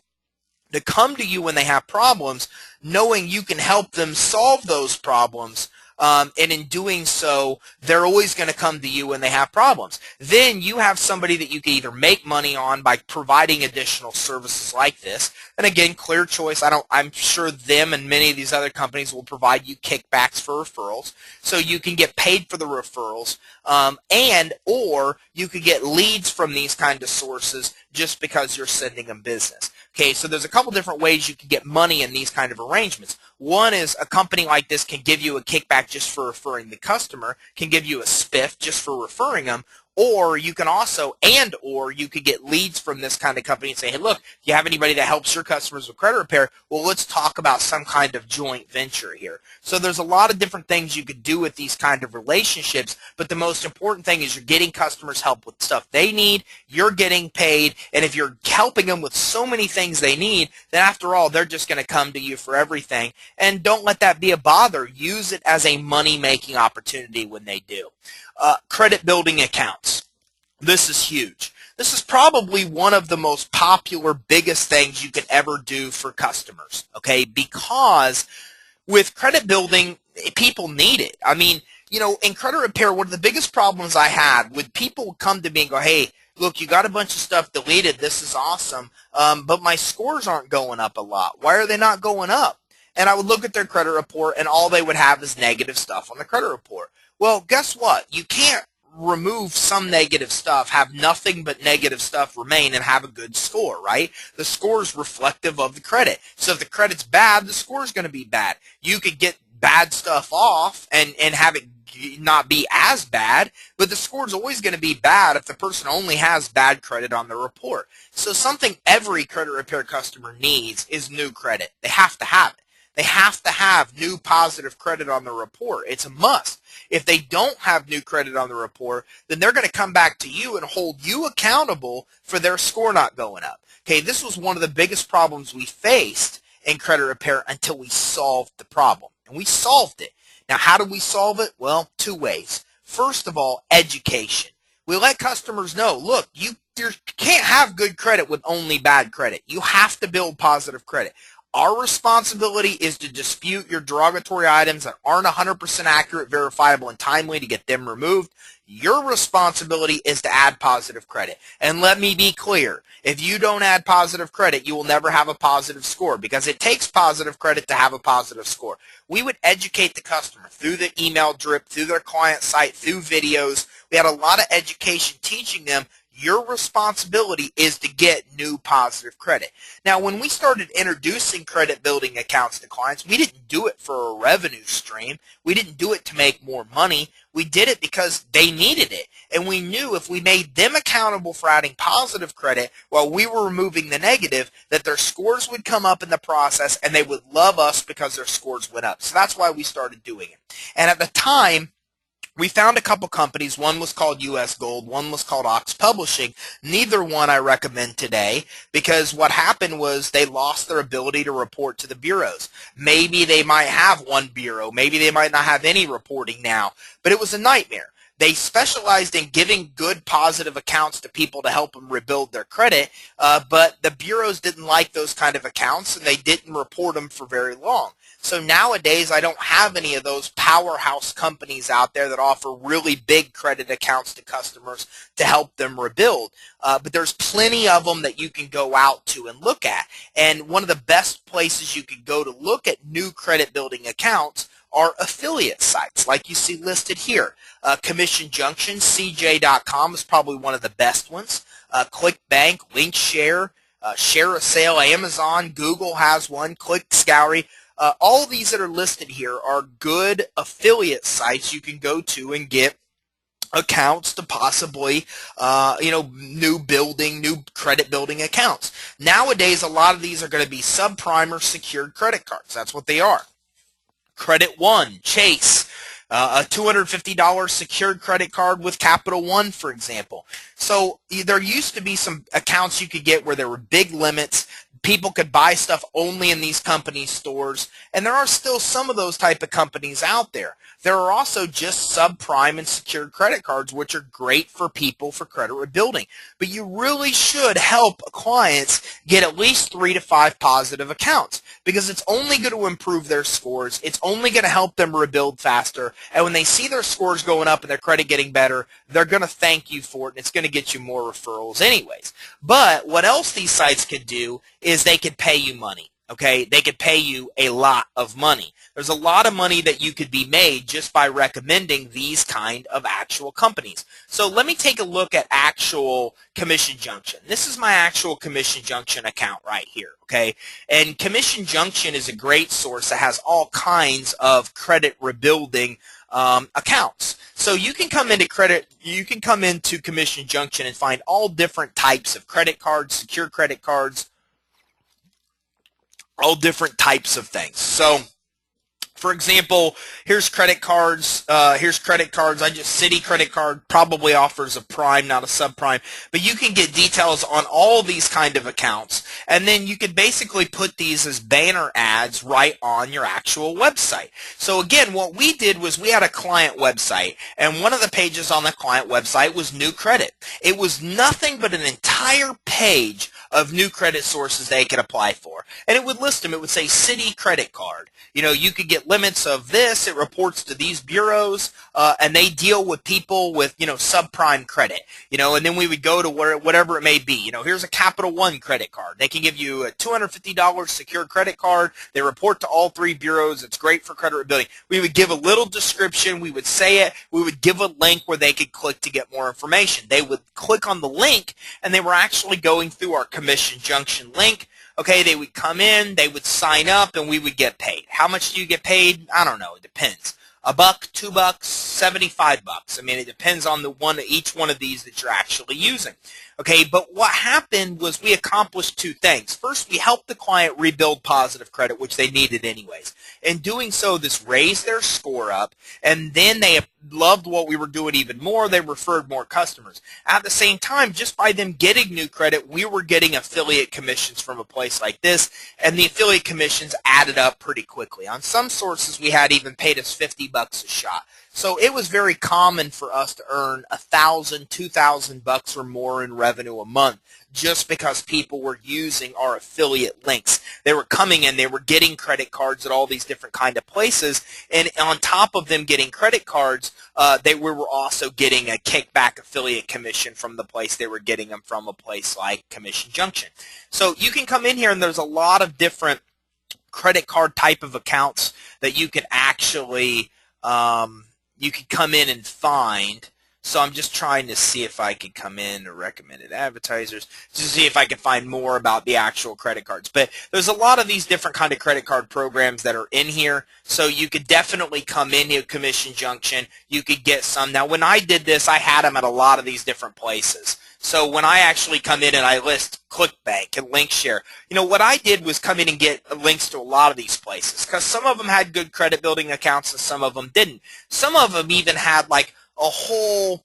to come to you when they have problems, knowing you can help them solve those problems. And in doing so, they're always going to come to you when they have problems. Then you have somebody that you can either make money on by providing additional services like this. And again, clear choice. I'm sure them and many of these other companies will provide you kickbacks for referrals, so you can get paid for the referrals, or you could get leads from these kind of sources just because you're sending them business. Okay, so there's a couple different ways you can get money in these kind of arrangements. One is a company like this can give you a kickback just for referring the customer, can give you a spiff just for referring them, or you can also, or you could get leads from this kind of company and say, hey, look, if you have anybody that helps your customers with credit repair, well, let's talk about some kind of joint venture here. So there's a lot of different things you could do with these kind of relationships, but the most important thing is you're getting customers help with stuff they need, you're getting paid, and if you're helping them with so many things they need, then after all, they're just going to come to you for everything. And don't let that be a bother. Use it as a money-making opportunity when they do. Credit building accounts. This is huge. This is probably one of the most popular, biggest things you can ever do for customers, okay? Because with credit building, people need it. I mean, in credit repair, one of the biggest problems I had with people come to me and go, hey, look, you got a bunch of stuff deleted. This is awesome, but my scores aren't going up a lot. Why are they not going up? And I would look at their credit report, and all they would have is negative stuff on the credit report. Well, guess what? You can't remove some negative stuff, have nothing but negative stuff remain, and have a good score, right? The score is reflective of the credit. So if the credit's bad, the score is going to be bad. You could get bad stuff off and have it not be as bad, but the score is always going to be bad if the person only has bad credit on their report. So something every credit repair customer needs is new credit. They have to have it. They have to have new positive credit on the report. It's a must. If they don't have new credit on the report, then they're going to come back to you and hold you accountable for their score not going up. Okay, this was one of the biggest problems we faced in credit repair until we solved the problem. And we solved it. Now, how do we solve it? Well, two ways. First of all, education. We let customers know, look, you can't have good credit with only bad credit. You have to build positive credit. Our responsibility is to dispute your derogatory items that aren't 100% accurate, verifiable, and timely to get them removed. Your responsibility is to add positive credit. And let me be clear, if you don't add positive credit, you will never have a positive score, because it takes positive credit to have a positive score. We would educate the customer through the email drip, through their client site, through videos. We had a lot of education teaching them, Your responsibility is to get new positive credit. Now, when we started introducing credit building accounts to clients, we didn't do it for a revenue stream. We didn't do it to make more money. We did it because they needed it. And we knew if we made them accountable for adding positive credit while we were removing the negative, that their scores would come up in the process and they would love us because their scores went up. So that's why we started doing it. And at the time, we found a couple companies. One was called US Gold. One was called Ox Publishing. Neither one I recommend today because what happened was they lost their ability to report to the bureaus. Maybe they might have one bureau. Maybe they might not have any reporting now. But it was a nightmare. They specialized in giving good positive accounts to people to help them rebuild their credit, but the bureaus didn't like those kind of accounts and they didn't report them for very long. So nowadays, I don't have any of those powerhouse companies out there that offer really big credit accounts to customers to help them rebuild. But there's plenty of them that you can go out to and look at. And one of the best places you can go to look at new credit building accounts are affiliate sites like you see listed here. Commission Junction, CJ.com is probably one of the best ones. ClickBank, LinkShare, Share a Sale, Amazon, Google has one, ClickScoury. All these that are listed here are good affiliate sites you can go to and get accounts to possibly, new credit building accounts. Nowadays, a lot of these are going to be subprime or secured credit cards. That's what they are. Credit One, Chase, a $250 secured credit card with Capital One, for example. So there used to be some accounts you could get where there were big limits. People could buy stuff only in these companies' stores, and there are still some of those type of companies out there. There are also just subprime and secured credit cards, which are great for people for credit rebuilding. But you really should help clients get at least 3 to 5 positive accounts because it's only going to improve their scores. It's only going to help them rebuild faster. And when they see their scores going up and their credit getting better, they're going to thank you for it, and it's going to get you more referrals anyways. But what else these sites could do is they could pay you money. Okay, they could pay you a lot of money. There's a lot of money that you could be made just by recommending these kind of actual companies. So let me take a look at actual Commission Junction. This is my actual Commission Junction account right here. Okay, and Commission Junction is a great source that has all kinds of credit rebuilding accounts. So you can come into Commission Junction and find all different types of credit cards, secure credit cards, all different types of things. So, for example, here's credit cards. Citi credit card probably offers a prime, not a subprime. But you can get details on all these kind of accounts. And then you could basically put these as banner ads right on your actual website. So again, what we did was we had a client website. And one of the pages on the client website was new credit. It was nothing but an entire page of new credit sources they could apply for. And it would list them. It would say Citi credit card. You could get limits of this. It reports to these bureaus, and they deal with people with, subprime credit. And then we would go to whatever it may be. Here's a Capital One credit card. They can give you a $250 secured credit card. They report to all 3 bureaus. It's great for credit rebuilding. We would give a little description. We would say it. We would give a link where they could click to get more information. They would click on the link, and they were actually going through our Commission Junction link. Okay, they would come in, they would sign up, and we would get paid. How much do you get paid? I don't know. It depends. $1, $2, $75. I mean, it depends on each one of these that you're actually using. Okay, but what happened was we accomplished 2 things. First, we helped the client rebuild positive credit, which they needed anyways. In doing so, this raised their score up, and then they loved what we were doing even more. They referred more customers. At the same time, just by them getting new credit, we were getting affiliate commissions from a place like this, and the affiliate commissions added up pretty quickly. On some sources, we had even paid us $50 a shot. So it was very common for us to earn $1,000, $2,000 or more in revenue a month just because people were using our affiliate links. They were coming in, they were getting credit cards at all these different kind of places, and on top of them getting credit cards, we were also getting a kickback affiliate commission from the place they were getting them from, a place like Commission Junction. So you can come in here and there's a lot of different credit card type of accounts that you can actually you could come in and find. So I'm just trying to see if I can come in to recommended advertisers to see if I can find more about the actual credit cards. But there's a lot of these different kind of credit card programs that are in here. So you could definitely come in here, Commission Junction. You could get some. Now, when I did this, I had them at a lot of these different places. So when I actually come in and I list ClickBank and LinkShare, what I did was come in and get links to a lot of these places because some of them had good credit building accounts and some of them didn't. Some of them even had like a whole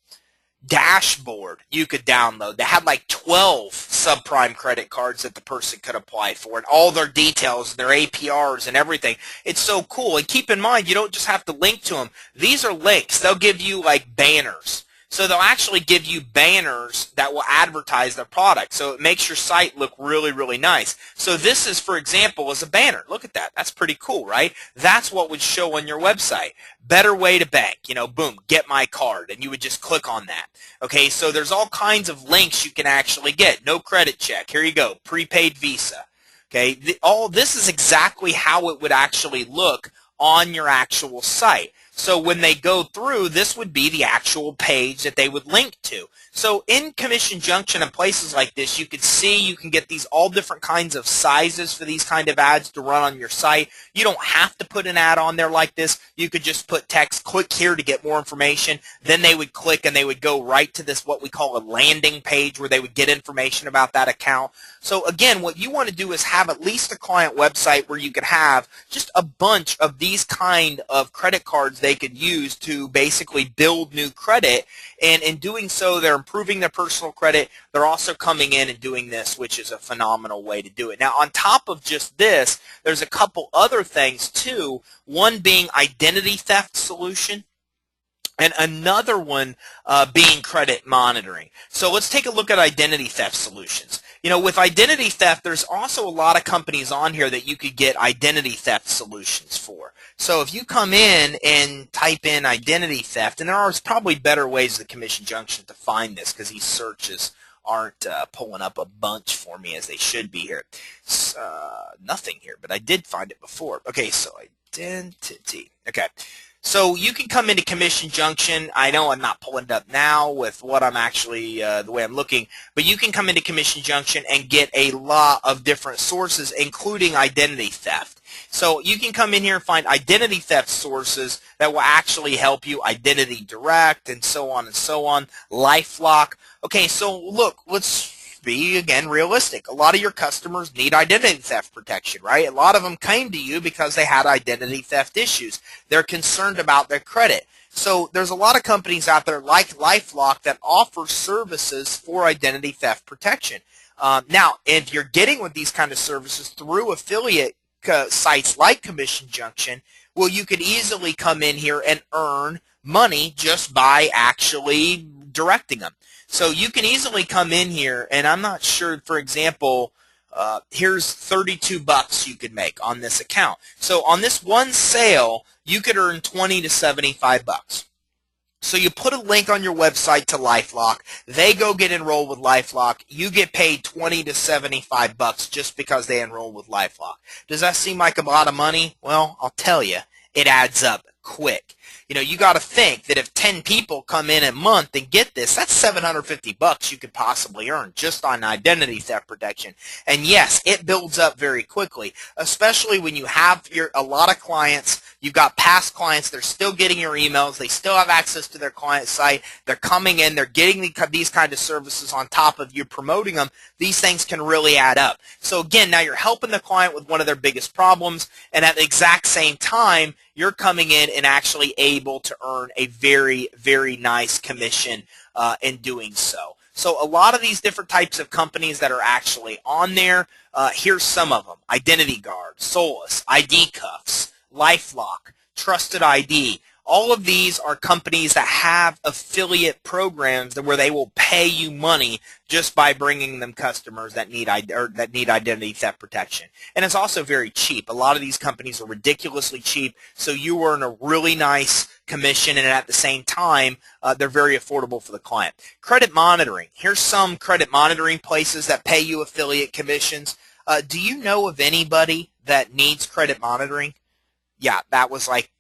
dashboard you could download that had like 12 subprime credit cards that the person could apply for and all their details, their APRs and everything. It's so cool. And keep in mind, you don't just have to link to them. These are links. They'll give you like banners. So they'll actually give you banners that will advertise their product. So it makes your site look really, really nice. So this is, for example, is a banner. Look at that. That's pretty cool, right? That's what would show on your website. Better way to bank. Boom, get my card. And you would just click on that. Okay, so there's all kinds of links you can actually get. No credit check. Here you go. Prepaid Visa. Okay, all this is exactly how it would actually look on your actual site. So when they go through, this would be the actual page that they would link to. So in Commission Junction and places like this, you can see you can get these all different kinds of sizes for these kind of ads to run on your site. You don't have to put an ad on there like this. You could just put text, click here to get more information. Then they would click and they would go right to this, what we call a landing page, where they would get information about that account. So again, what you want to do is have at least a client website where you could have just a bunch of these kind of credit cards they could use to basically build new credit. And in doing so, they're improving their personal credit. They're also coming in and doing this, which is a phenomenal way to do it. Now, on top of just this, there's a couple other things too, one being identity theft solution, and another one being credit monitoring. So let's take a look at identity theft solutions. With identity theft, there's also a lot of companies on here that you could get identity theft solutions for. So if you come in and type in identity theft, and there are probably better ways of the Commission Junction to find this because these searches aren't pulling up a bunch for me as they should be here. Nothing here, but I did find it before. Okay, so identity. Okay. So you can come into Commission Junction. I know I'm not pulling it up now with what I'm actually, the way I'm looking, but you can come into Commission Junction and get a lot of different sources, including identity theft. So you can come in here and find identity theft sources that will actually help you, Identity Direct, and so on and so on, LifeLock. Okay, so look, let's be, again, realistic. A lot of your customers need identity theft protection, right? A lot of them came to you because they had identity theft issues. They're concerned about their credit. So there's a lot of companies out there like LifeLock that offer services for identity theft protection. Now, if you're getting with these kind of services through affiliate sites like Commission Junction, well, you could easily come in here and earn money just by actually directing them. So you can easily come in here, and I'm not sure, for example, here's $32 you could make on this account. So on this one sale, you could earn $20 to $75. So you put a link on your website to LifeLock. They go get enrolled with LifeLock. You get paid $20 to $75 just because they enroll with LifeLock. Does that seem like a lot of money? Well, I'll tell you, it adds up quick. You got to think that if 10 people come in a month and get this, that's $750 you could possibly earn just on identity theft protection. And yes, it builds up very quickly, especially when you have a lot of clients. You've got past clients. They're still getting your emails. They still have access to their client site. They're coming in. They're getting these kind of services on top of you promoting them. These things can really add up. So again, now you're helping the client with one of their biggest problems, and at the exact same time, you're coming in and actually able to earn a very, very nice commission in doing so. So a lot of these different types of companies that are actually on there, here's some of them: Identity Guard, Solus, ID Cuffs, LifeLock, Trusted ID. All of these are companies that have affiliate programs where they will pay you money just by bringing them customers that need identity theft protection. And it's also very cheap. A lot of these companies are ridiculously cheap, so you earn a really nice commission, and at the same time, they're very affordable for the client. Credit monitoring. Here's some credit monitoring places that pay you affiliate commissions. Do you know of anybody that needs credit monitoring? Yeah, that was like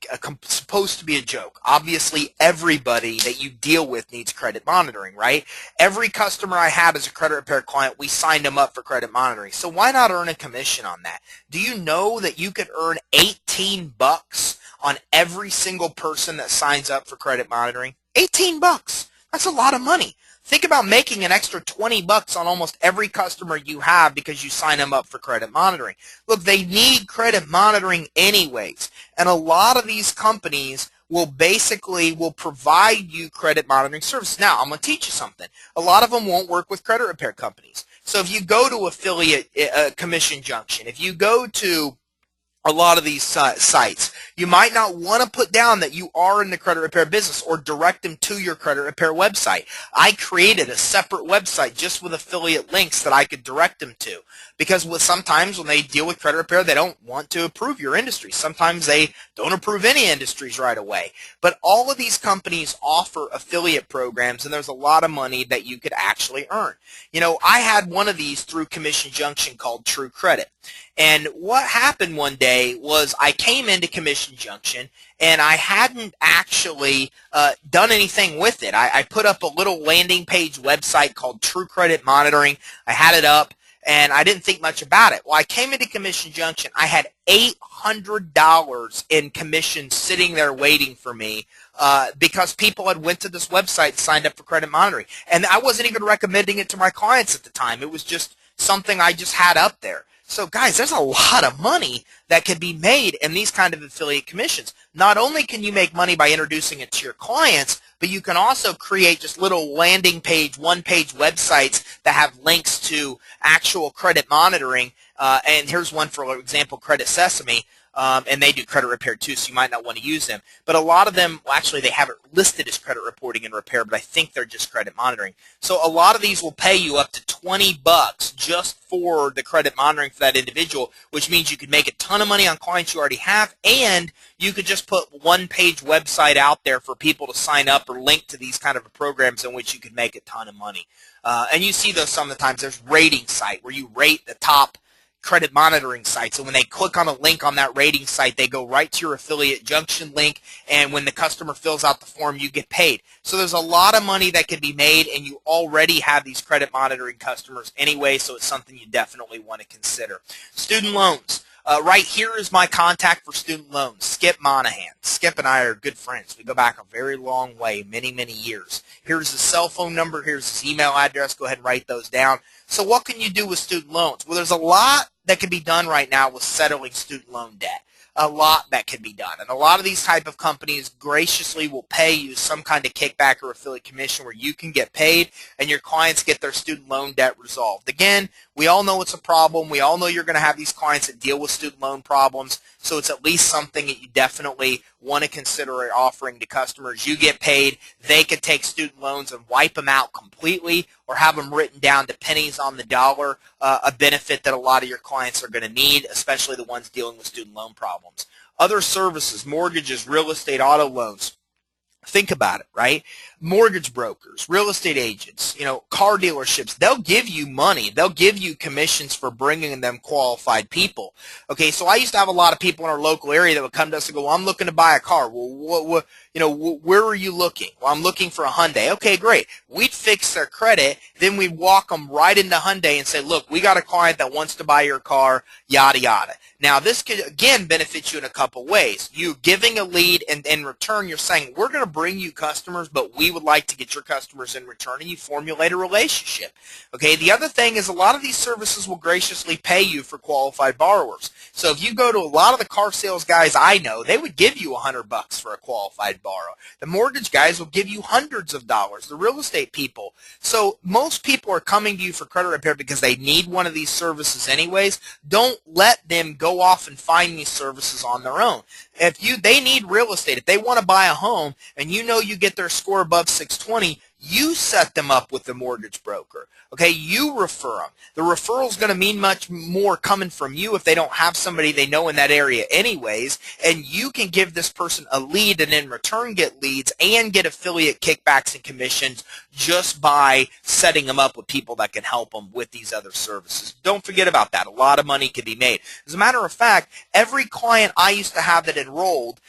supposed to be a joke. Obviously, everybody that you deal with needs credit monitoring, right? Every customer I have as a credit repair client, we signed them up for credit monitoring. So why not earn a commission on that? Do you know that you could earn 18 bucks on every single person that signs up for credit monitoring? 18 bucks. That's a lot of money. Think about making an extra 20 bucks on almost every customer you have because you sign them up for credit monitoring. Look, they need credit monitoring anyways. And a lot of these companies will provide you credit monitoring services. Now, I'm going to teach you something. A lot of them won't work with credit repair companies. So if you go to affiliate commission junction, if you go to a lot of these sites, you might not want to put down that you are in the credit repair business or direct them to your credit repair website. I created a separate website just with affiliate links that I could direct them to, because sometimes when they deal with credit repair, they don't want to approve your industry. Sometimes they don't approve any industries right away. But all of these companies offer affiliate programs, and there's a lot of money that you could actually earn. You know, I had one of these through Commission Junction called True Credit. And what happened one day was I came into Commission Junction and I hadn't actually done anything with it. I put up a little landing page website called True Credit Monitoring. I had it up and I didn't think much about it. Well, I came into Commission Junction. I had $800 in commissions sitting there waiting for me because people had went to this website and signed up for credit monitoring. And I wasn't even recommending it to my clients at the time. It was just something I just had up there. So guys, there's a lot of money that can be made in these kind of affiliate commissions. Not only can you make money by introducing it to your clients, but you can also create just little landing page, one-page websites that have links to actual credit monitoring. And here's one, for example, Credit Sesame. And they do credit repair too, so you might not want to use them. But a lot of them, well, actually, they have it listed as credit reporting and repair, but I think they're just credit monitoring. So a lot of these will pay you up to 20 bucks just for the credit monitoring for that individual, which means you could make a ton of money on clients you already have, and you could just put one-page website out there for people to sign up or link to these kind of programs in which you could make a ton of money. And you see those some of the times. There's rating site where you rate the top credit monitoring sites, and when they click on a link on that rating site, they go right to your affiliate junction link, and when the customer fills out the form, you get paid. So there's a lot of money that can be made, and you already have these credit monitoring customers anyway, so it's something you definitely want to consider. Student loans. Right here is my contact for student loans, Skip Monahan. Skip and I are good friends. We go back a very long way, many, many years. Here's his cell phone number. Here's his email address. Go ahead and write those down. So what can you do with student loans? Well, there's a lot that can be done right now with settling student loan debt. A lot that can be done. And a lot of these type of companies graciously will pay you some kind of kickback or affiliate commission where you can get paid and your clients get their student loan debt resolved. Again, we all know it's a problem. We all know you're going to have these clients that deal with student loan problems, so it's at least something that you definitely want to consider offering to customers. You get paid. They could take student loans and wipe them out completely or have them written down to pennies on the dollar, a benefit that a lot of your clients are going to need, especially the ones dealing with student loan problems. Other services, mortgages, real estate, auto loans. Think about it, right? Mortgage brokers, real estate agents, car dealerships, they'll give you money. They'll give you commissions for bringing them qualified people. Okay, so I used to have a lot of people in our local area that would come to us and go, well, I'm looking to buy a car. Well, where are you looking? Well, I'm looking for a Hyundai. Okay, great. We'd fix their credit. Then we'd walk them right into Hyundai and say, look, we got a client that wants to buy your car, yada, yada. Now, this could, again, benefit you in a couple ways. You giving a lead, and in return, you're saying, we're going to bring you customers, but we would like to get your customers in return, and you formulate a relationship. Okay, the other thing is a lot of these services will graciously pay you for qualified borrowers. So if you go to a lot of the car sales guys I know, they would give you $100 for a qualified borrow. The mortgage guys will give you hundreds of dollars, the real estate people. So most people are coming to you for credit repair because they need one of these services anyways. Don't let them go off and find these services on their own. If they need real estate, if they want to buy a home and you know you get their score above 620, You set them up with the mortgage broker. Okay, you refer them. The referral is going to mean much more coming from you if they don't have somebody they know in that area anyways, and you can give this person a lead and in return get leads and get affiliate kickbacks and commissions just by setting them up with people that can help them with these other services. Don't forget about that. A lot of money can be made. As a matter of fact, every client I used to have that enrolled,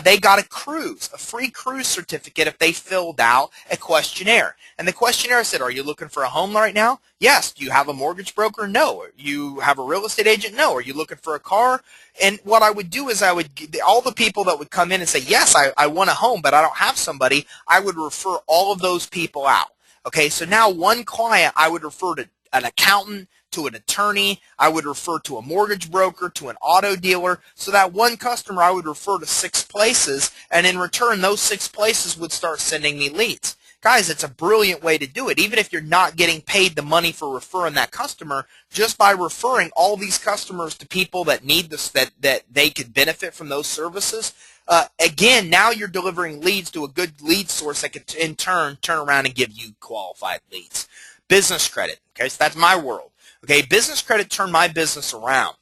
they got a cruise, a free cruise certificate if they filled out a questionnaire. And the questionnaire said, are you looking for a home right now? Yes. Do you have a mortgage broker? No. You have a real estate agent? No. Are you looking for a car? And what I would do is I would, all the people that would come in and say, yes, I want a home, but I don't have somebody, I would refer all of those people out. Okay, so now one client I would refer to an accountant, to an attorney, I would refer to a mortgage broker, to an auto dealer. So that one customer I would refer to 6 places, and in return those 6 places would start sending me leads. Guys, it's a brilliant way to do it. Even if you're not getting paid the money for referring that customer, just by referring all these customers to people that need this, that they could benefit from those services, again, now you're delivering leads to a good lead source that could in turn around and give you qualified leads. Business credit. Okay, so that's my world. Okay, business credit turned my business around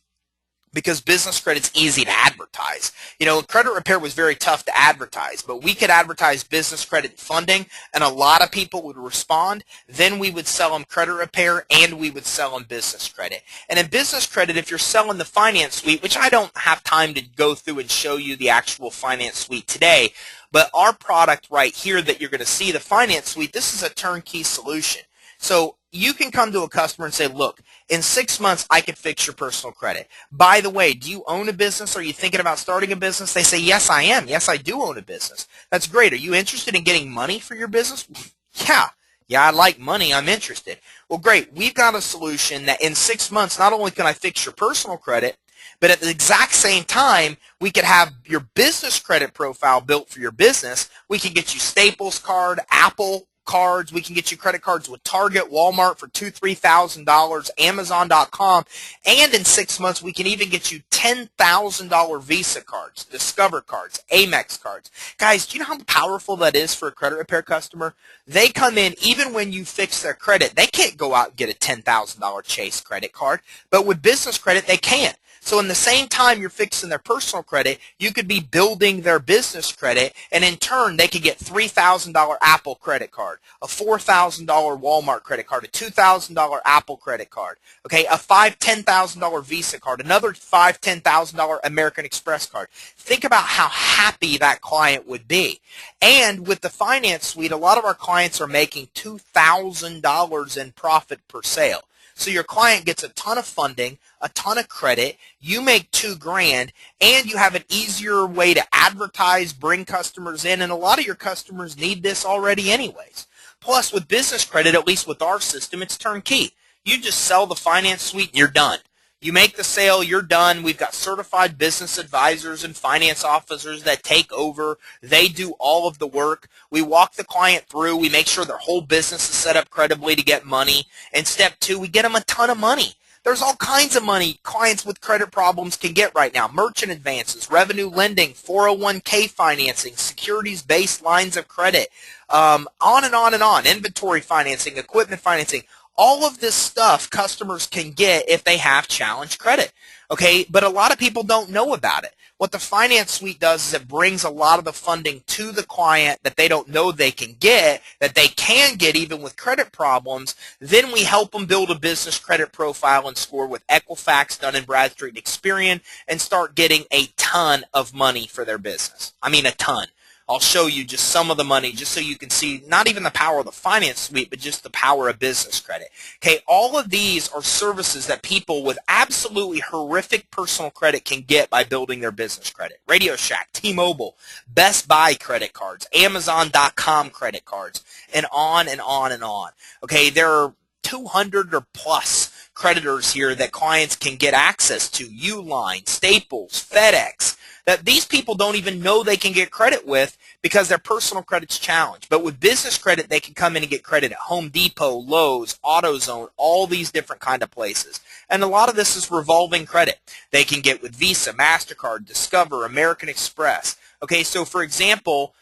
because business credit's easy to advertise. You know, credit repair was very tough to advertise, but we could advertise business credit funding, and a lot of people would respond. Then we would sell them credit repair, and we would sell them business credit. And in business credit, if you're selling the finance suite, which I don't have time to go through and show you the actual finance suite today, but our product right here that you're going to see, the finance suite, this is a turnkey solution. So you can come to a customer and say, look, in 6 months, I can fix your personal credit. By the way, do you own a business? Are you thinking about starting a business? They say, yes, I am. Yes, I do own a business. That's great. Are you interested in getting money for your business? Yeah, I like money. I'm interested. Well, great. We've got a solution that in 6 months, not only can I fix your personal credit, but at the exact same time, we could have your business credit profile built for your business. We can get you Staples card, Apple cards. We can get you credit cards with Target, Walmart for $2,000, $3,000, Amazon.com, and in 6 months we can even get you $10,000 Visa cards, Discover cards, Amex cards. Guys, do you know how powerful that is for a credit repair customer? They come in, even when you fix their credit, they can't go out and get a $10,000 Chase credit card, but with business credit they can. So in the same time you're fixing their personal credit, you could be building their business credit, and in turn they could get $3,000 Apple credit card, a $4,000 Walmart credit card, a $2,000 Apple credit card, okay, a $5,000, $10,000 Visa card, another $5,000, $10,000 American Express card. Think about how happy that client would be. And with the finance suite, a lot of our clients are making $2,000 in profit per sale. So your client gets a ton of funding, a ton of credit, you make $2,000, and you have an easier way to advertise, bring customers in, and a lot of your customers need this already anyways. Plus, with business credit, at least with our system, it's turnkey. You just sell the finance suite and you're done. You make the sale, you're done. We've got certified business advisors and finance officers that take over. They do all of the work. We walk the client through. We make sure their whole business is set up credibly to get money. And step 2, we get them a ton of money. There's all kinds of money clients with credit problems can get right now. Merchant advances, revenue lending, 401k financing, securities-based lines of credit, on and on and on. Inventory financing, equipment financing. All of this stuff customers can get if they have challenged credit, okay? But a lot of people don't know about it. What the finance suite does is it brings a lot of the funding to the client that they don't know they can get, that they can get even with credit problems. Then we help them build a business credit profile and score with Equifax, Dun & Bradstreet, and Experian, and start getting a ton of money for their business. I mean a ton. I'll show you just some of the money just so you can see not even the power of the finance suite, but just the power of business credit. Okay, all of these are services that people with absolutely horrific personal credit can get by building their business credit. Radio Shack, T-Mobile, Best Buy credit cards, Amazon.com credit cards, and on and on and on. Okay, there are 200 or plus creditors here that clients can get access to, Uline, Staples, FedEx, that these people don't even know they can get credit with because their personal credit's challenged. But with business credit, they can come in and get credit at Home Depot, Lowe's, AutoZone, all these different kind of places. And a lot of this is revolving credit. They can get with Visa, MasterCard, Discover, American Express. Okay, so for example,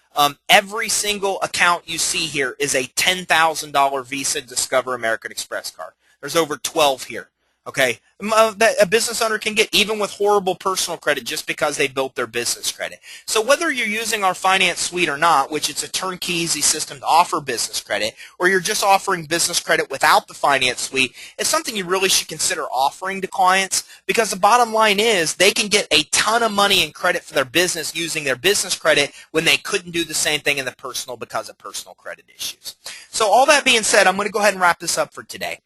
Every single account you see here is a $10,000 Visa Discover American Express card. There's over 12 here. Okay, that a business owner can get even with horrible personal credit just because they built their business credit. So whether you're using our finance suite or not, which it's a turnkey easy system to offer business credit, or you're just offering business credit without the finance suite, it's something you really should consider offering to clients, because the bottom line is they can get a ton of money in credit for their business using their business credit when they couldn't do the same thing in the personal because of personal credit issues. So all that being said, I'm going to go ahead and wrap this up for today.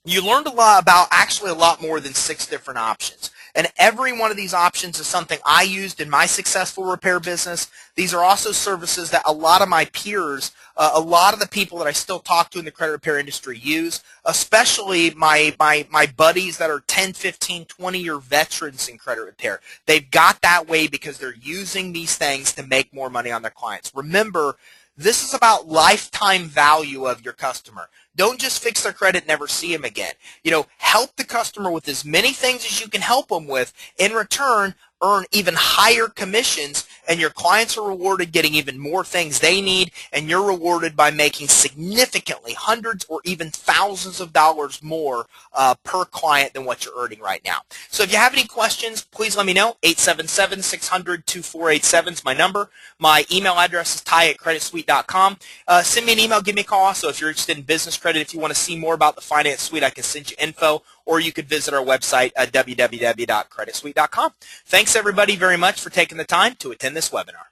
You learned a lot about actually a lot more than 6 different options. And every one of these options is something I used in my successful repair business. These are also services that a lot of my peers, a lot of the people that I still talk to in the credit repair industry use, especially my buddies that are 10, 15, 20-year veterans in credit repair. They've got that way because they're using these things to make more money on their clients. Remember, this is about lifetime value of your customer. Don't just fix their credit and never see them again. Help the customer with as many things as you can help them with. In return, earn even higher commissions, and your clients are rewarded getting even more things they need, and you're rewarded by making significantly hundreds or even thousands of dollars more per client than what you're earning right now. So if you have any questions, please let me know. 877-600-2487 is my number. My email address is ty@creditsuite.com. Send me an email, give me a call. Also, if you're interested in business credit, if you want to see more about the finance suite, I can send you info, or you could visit our website at www.creditsuite.com. Thanks everybody very much for taking the time to attend this webinar.